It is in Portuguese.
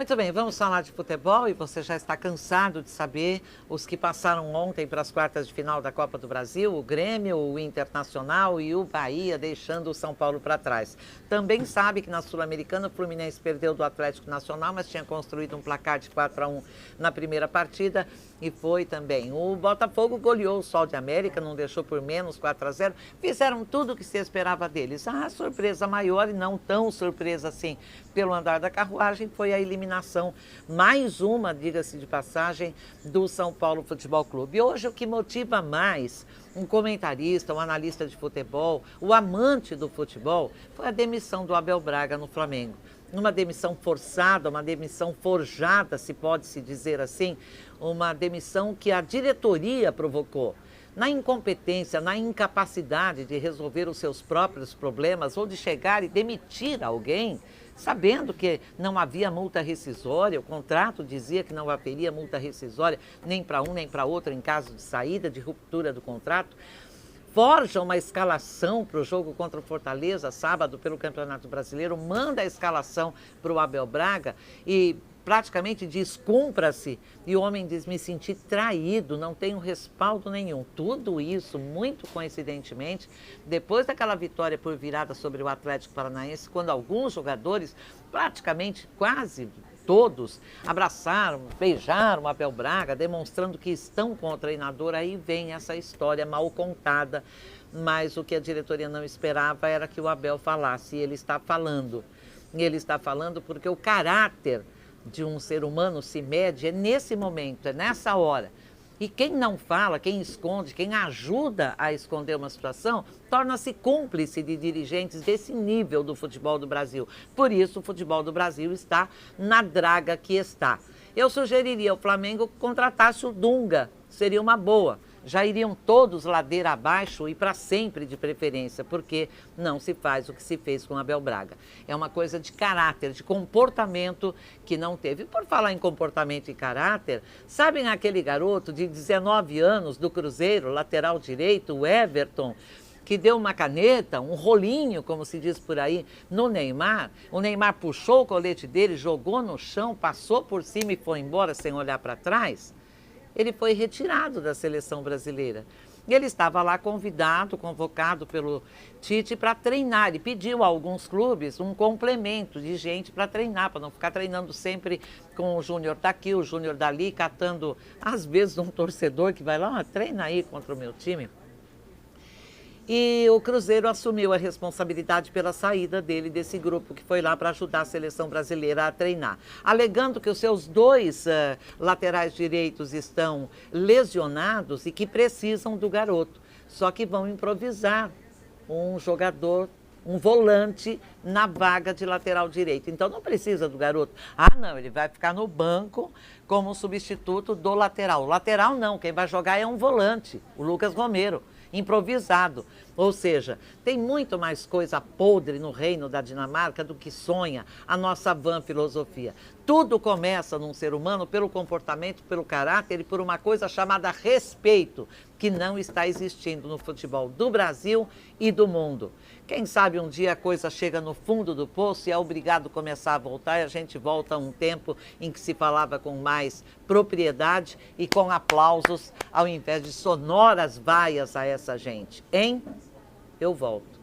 Muito bem, vamos falar de futebol e você já está cansado de saber os que passaram ontem para as quartas de final da Copa do Brasil, o Grêmio, o Internacional e o Bahia, deixando o São Paulo para trás. Também sabe que na Sul-Americana o Fluminense perdeu do Atlético Nacional, mas tinha construído um placar de 4-1 na primeira partida e foi também. O Botafogo goleou o Sol de América, não deixou por menos 4-0, fizeram tudo o que se esperava deles. A surpresa maior e não tão surpresa assim pelo andar da carruagem foi a eliminação, mais uma, diga-se de passagem, do São Paulo Futebol Clube. E hoje o que motiva mais um comentarista, um analista de futebol, o amante do futebol, foi a demissão do Abel Braga no Flamengo. Uma demissão forçada, uma demissão forjada, se pode-se dizer assim, uma demissão que a diretoria provocou. Na incompetência, na incapacidade de resolver os seus próprios problemas ou de chegar e demitir alguém, sabendo que não havia multa rescisória, o contrato dizia que não haveria multa rescisória nem para um nem para outro em caso de saída, de ruptura do contrato, forja uma escalação para o jogo contra o Fortaleza, sábado, pelo Campeonato Brasileiro, manda a escalação para o Abel Braga e praticamente diz, cumpra-se, e o homem diz, me senti traído, não tenho respaldo nenhum. Tudo isso, muito coincidentemente, depois daquela vitória por virada sobre o Atlético Paranaense, quando alguns jogadores, praticamente quase todos, abraçaram, beijaram o Abel Braga, demonstrando que estão com o treinador. Aí vem essa história mal contada, mas o que a diretoria não esperava era que o Abel falasse, e ele está falando. E ele está falando porque o caráter de um ser humano se mede é nesse momento, é nessa hora. E quem não fala, quem esconde, quem ajuda a esconder uma situação, torna-se cúmplice de dirigentes desse nível do futebol do Brasil. Por isso o futebol do Brasil está na draga que está. Eu sugeriria ao Flamengo que contratasse o Dunga, seria uma boa. Já iriam todos ladeira abaixo e para sempre de preferência, porque não se faz o que se fez com Abel Braga. É uma coisa de caráter, de comportamento que não teve. Por falar em comportamento e caráter, sabem aquele garoto de 19 anos do Cruzeiro, lateral direito, o Everton, que deu uma caneta, um rolinho, como se diz por aí, no Neymar. O Neymar puxou o colete dele, jogou no chão, passou por cima e foi embora sem olhar para trás. Ele foi retirado da seleção brasileira. Ele estava lá convidado, convocado pelo Tite para treinar. E pediu a alguns clubes um complemento de gente para treinar, para não ficar treinando sempre com o Júnior daqui, o Júnior dali, catando, às vezes, um torcedor que vai lá, treina aí contra o meu time. E o Cruzeiro assumiu a responsabilidade pela saída dele, desse grupo que foi lá para ajudar a seleção brasileira a treinar, alegando que os seus dois laterais direitos estão lesionados e que precisam do garoto. Só que vão improvisar um jogador, um volante na vaga de lateral direito. Então não precisa do garoto. Ah, não, ele vai ficar no banco como substituto do lateral. O lateral não, quem vai jogar é um volante, o Lucas Romero, improvisado. Ou seja, tem muito mais coisa podre no reino da Dinamarca do que sonha a nossa vã filosofia. Tudo começa num ser humano pelo comportamento, pelo caráter e por uma coisa chamada respeito, que não está existindo no futebol do Brasil e do mundo. Quem sabe um dia a coisa chega no fundo do poço e é obrigado a começar a voltar e a gente volta a um tempo em que se falava com mais propriedade e com aplausos ao invés de sonoras vaias a essa gente. Hein? Eu volto.